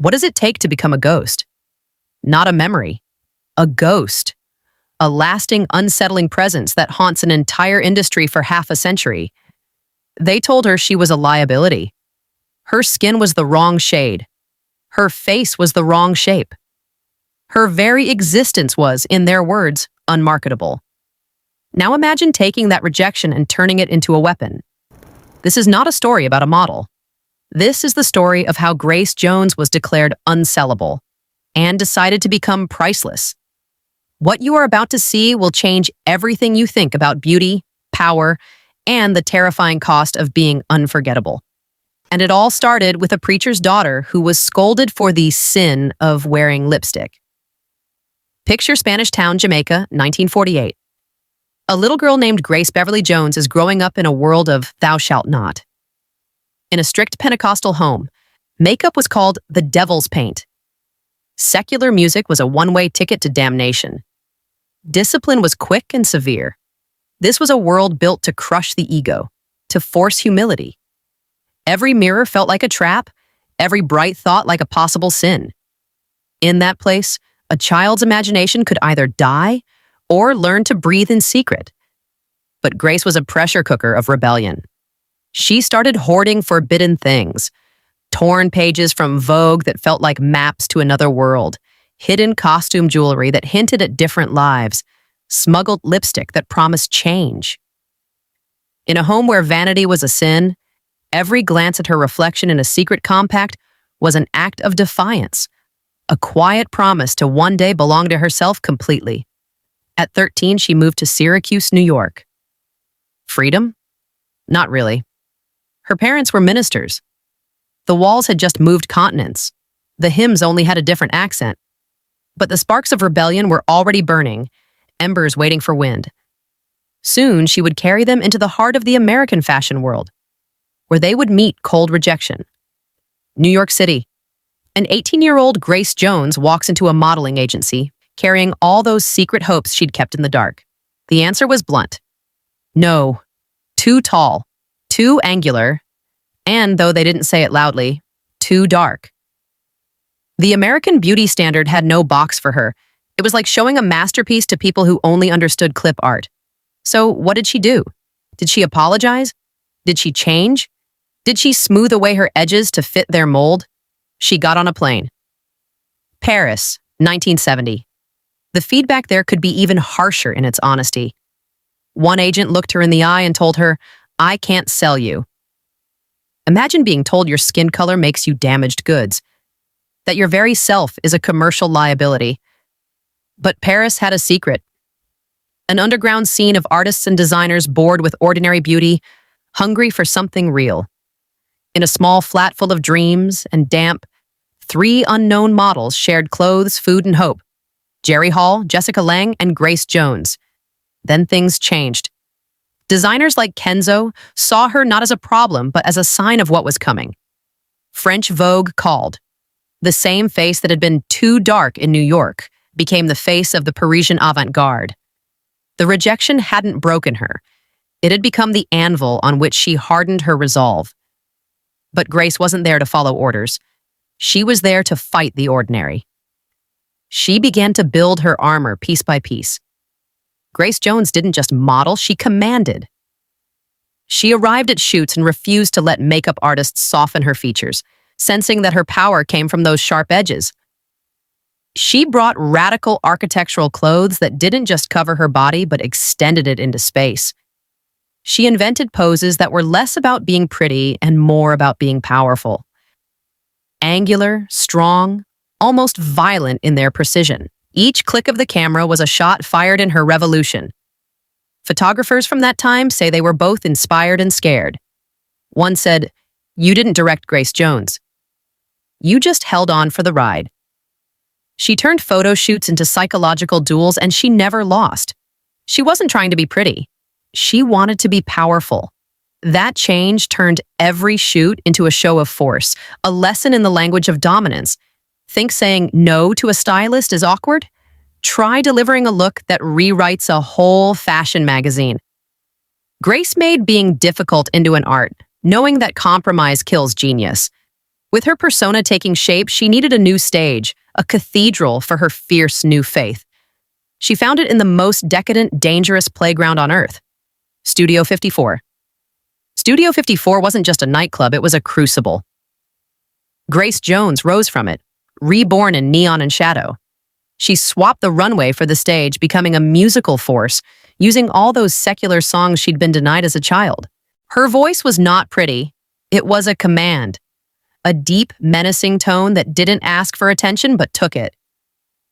What does it take to become a ghost? Not a memory, a ghost. A lasting, unsettling presence that haunts an entire industry for half a century. They told her she was a liability. Her skin was the wrong shade. Her face was the wrong shape. Her very existence was, in their words, unmarketable. Now imagine taking that rejection and turning it into a weapon. This is not a story about a model. This is the story of how Grace Jones was declared unsellable and decided to become priceless. What you are about to see will change everything you think about beauty, power, and the terrifying cost of being unforgettable. And it all started with a preacher's daughter who was scolded for the sin of wearing lipstick. Picture Spanish town, Jamaica, 1948. A little girl named Grace Beverly Jones is growing up in a world of thou shalt not. In a strict Pentecostal home, makeup was called the devil's paint. Secular music was a one-way ticket to damnation. Discipline was quick and severe. This was a world built to crush the ego, to force humility. Every mirror felt like a trap, every bright thought like a possible sin. In that place, a child's imagination could either die or learn to breathe in secret. But Grace was a pressure cooker of rebellion. She started hoarding forbidden things, torn pages from Vogue that felt like maps to another world, hidden costume jewelry that hinted at different lives, smuggled lipstick that promised change. In a home where vanity was a sin, every glance at her reflection in a secret compact was an act of defiance, a quiet promise to one day belong to herself completely. At 13, she moved to Syracuse, New York. Freedom? Not really. Her parents were ministers. The walls had just moved continents. The hymns only had a different accent. But the sparks of rebellion were already burning, embers waiting for wind. Soon, she would carry them into the heart of the American fashion world, where they would meet cold rejection. New York City. An 18-year-old Grace Jones walks into a modeling agency, carrying all those secret hopes she'd kept in the dark. The answer was blunt. No. Too tall, too angular, and, though they didn't say it loudly, too dark. The American beauty standard had no box for her. It was like showing a masterpiece to people who only understood clip art. So what did she do? Did she apologize? Did she change? Did she smooth away her edges to fit their mold? She got on a plane. Paris, 1970. The feedback there could be even harsher in its honesty. One agent looked her in the eye and told her, "I can't sell you." Imagine being told your skin color makes you damaged goods, that your very self is a commercial liability. But Paris had a secret. An underground scene of artists and designers bored with ordinary beauty, hungry for something real. In a small flat full of dreams and damp, 3 unknown models shared clothes, food, and hope. Jerry Hall, Jessica Lange, and Grace Jones. Then things changed. Designers like Kenzo saw her not as a problem, but as a sign of what was coming. French Vogue called. The same face that had been too dark in New York became the face of the Parisian avant-garde. The rejection hadn't broken her. It had become the anvil on which she hardened her resolve. But Grace wasn't there to follow orders. She was there to fight the ordinary. She began to build her armor piece by piece. Grace Jones didn't just model, she commanded. She arrived at shoots and refused to let makeup artists soften her features, sensing that her power came from those sharp edges. She brought radical architectural clothes that didn't just cover her body but extended it into space. She invented poses that were less about being pretty and more about being powerful. Angular, strong, almost violent in their precision. Each click of the camera was a shot fired in her revolution. Photographers from that time say they were both inspired and scared. One said, "You didn't direct Grace Jones. You just held on for the ride." She turned photo shoots into psychological duels, and she never lost. She wasn't trying to be pretty. She wanted to be powerful. That change turned every shoot into a show of force, a lesson in the language of dominance. Think saying no to a stylist is awkward? Try delivering a look that rewrites a whole fashion magazine. Grace made being difficult into an art, knowing that compromise kills genius. With her persona taking shape, she needed a new stage, a cathedral for her fierce new faith. She found it in the most decadent, dangerous playground on Earth, Studio 54. Studio 54 wasn't just a nightclub, it was a crucible. Grace Jones rose from it, reborn in neon and shadow. She swapped the runway for the stage, becoming a musical force, using all those secular songs she'd been denied as a child. Her voice was not pretty, it was a command. A deep, menacing tone that didn't ask for attention but took it.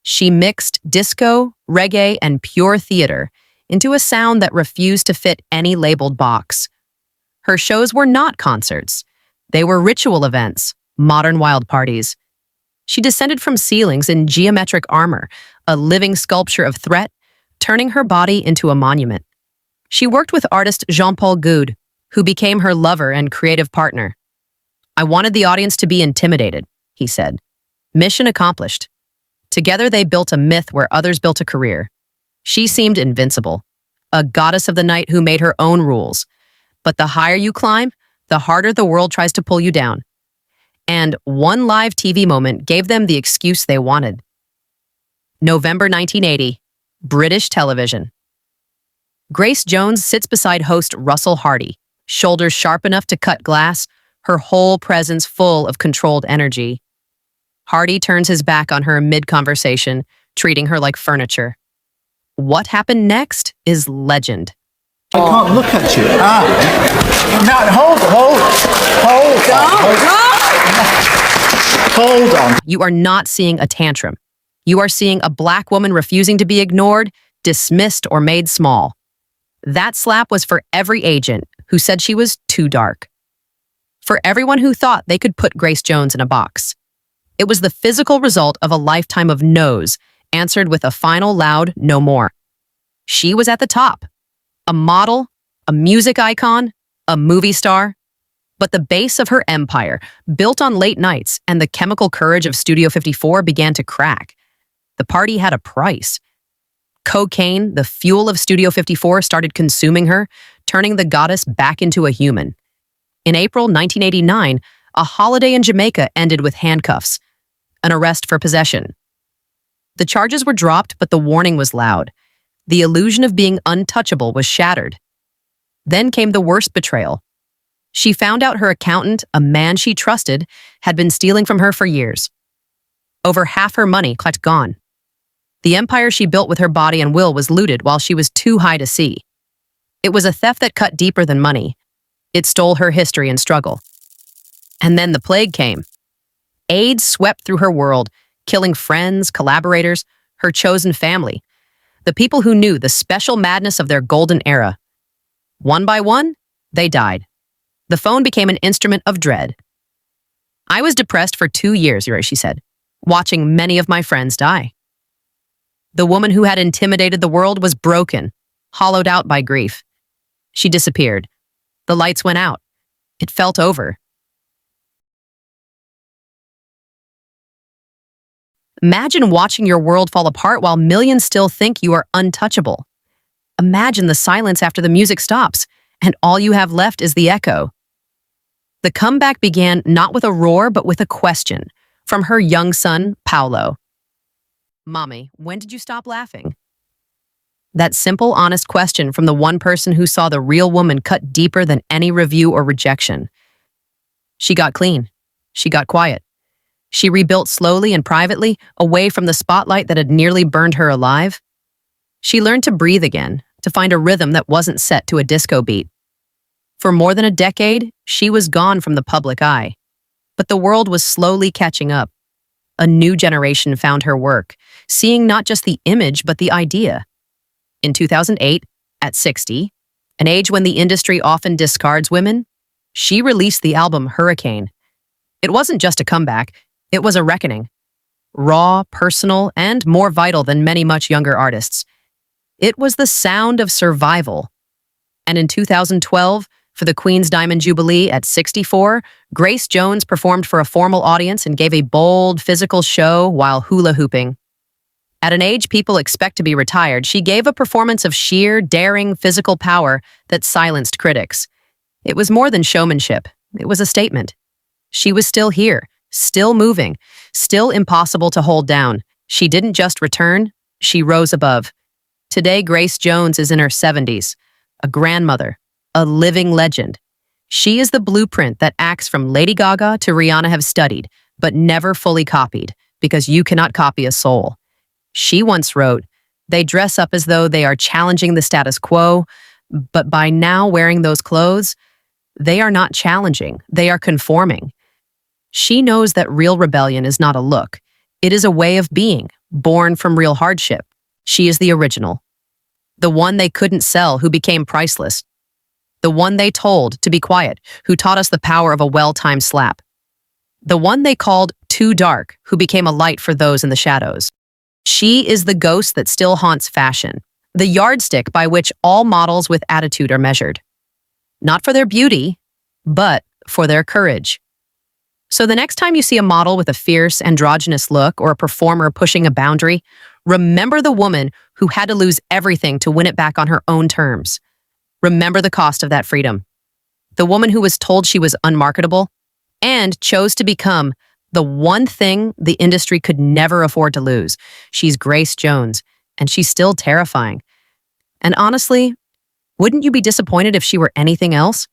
She mixed disco, reggae, and pure theater into a sound that refused to fit any labeled box. Her shows were not concerts. They were ritual events, modern wild parties. She descended from ceilings in geometric armor, a living sculpture of threat, turning her body into a monument. She worked with artist Jean-Paul Goude, who became her lover and creative partner. "I wanted the audience to be intimidated," he said. Mission accomplished. Together they built a myth where others built a career. She seemed invincible, a goddess of the night who made her own rules. But the higher you climb, the harder the world tries to pull you down. And one live TV moment gave them the excuse they wanted. November 1980, British television. Grace Jones sits beside host Russell Hardy, shoulders sharp enough to cut glass, her whole presence full of controlled energy. Hardy turns his back on her mid-conversation, treating her like furniture. What happened next is legend. I can't look at you. No, hold on. You are not seeing a tantrum. You are seeing a black woman refusing to be ignored, dismissed, or made small. That slap was for every agent who said she was too dark. For everyone who thought they could put Grace Jones in a box. It was the physical result of a lifetime of no's, answered with a final loud no more. She was at the top. A model, a music icon, a movie star. But the base of her empire, built on late nights and the chemical courage of Studio 54, began to crack. The party had a price. Cocaine, the fuel of Studio 54, started consuming her, turning the goddess back into a human. In April 1989, a holiday in Jamaica ended with handcuffs, an arrest for possession. The charges were dropped, but the warning was loud. The illusion of being untouchable was shattered. Then came the worst betrayal. She found out her accountant, a man she trusted, had been stealing from her for years. Over half her money gone. The empire she built with her body and will was looted while she was too high to see. It was a theft that cut deeper than money. It stole her history and struggle. And then the plague came. AIDS swept through her world, killing friends, collaborators, her chosen family, the people who knew the special madness of their golden era. One by one, they died. The phone became an instrument of dread. "I was depressed for 2 years," she said, "watching many of my friends die." The woman who had intimidated the world was broken, hollowed out by grief. She disappeared. The lights went out. It felt over. Imagine watching your world fall apart while millions still think you are untouchable. Imagine the silence after the music stops, and all you have left is the echo. The comeback began not with a roar, but with a question from her young son, Paolo. "Mommy, when did you stop laughing?" That simple, honest question from the one person who saw the real woman cut deeper than any review or rejection. She got clean. She got quiet. She rebuilt slowly and privately, away from the spotlight that had nearly burned her alive. She learned to breathe again, to find a rhythm that wasn't set to a disco beat. For more than a decade, she was gone from the public eye. But the world was slowly catching up. A new generation found her work, seeing not just the image, but the idea. In 2008, at 60, an age when the industry often discards women, she released the album Hurricane. It wasn't just a comeback, it was a reckoning. Raw, personal, and more vital than many much younger artists. It was the sound of survival. And in 2012, for the Queen's Diamond Jubilee at 64, Grace Jones performed for a formal audience and gave a bold, physical show while hula hooping. At an age people expect to be retired, she gave a performance of sheer, daring, physical power that silenced critics. It was more than showmanship. It was a statement. She was still here, still moving, still impossible to hold down. She didn't just return, she rose above. Today, Grace Jones is in her 70s, a grandmother, a living legend. She is the blueprint that acts from Lady Gaga to Rihanna have studied, but never fully copied, because you cannot copy a soul. She once wrote, "They dress up as though they are challenging the status quo, but by now wearing those clothes, they are not challenging, they are conforming." She knows that real rebellion is not a look. It is a way of being, born from real hardship. She is the original. The one they couldn't sell, who became priceless. The one they told to be quiet, who taught us the power of a well-timed slap. The one they called too dark, who became a light for those in the shadows. She is the ghost that still haunts fashion, the yardstick by which all models with attitude are measured. Not for their beauty, but for their courage. So the next time you see a model with a fierce, androgynous look or a performer pushing a boundary, remember the woman who had to lose everything to win it back on her own terms. Remember the cost of that freedom. The woman who was told she was unmarketable and chose to become the one thing the industry could never afford to lose. She's Grace Jones, and she's still terrifying. And honestly, wouldn't you be disappointed if she were anything else?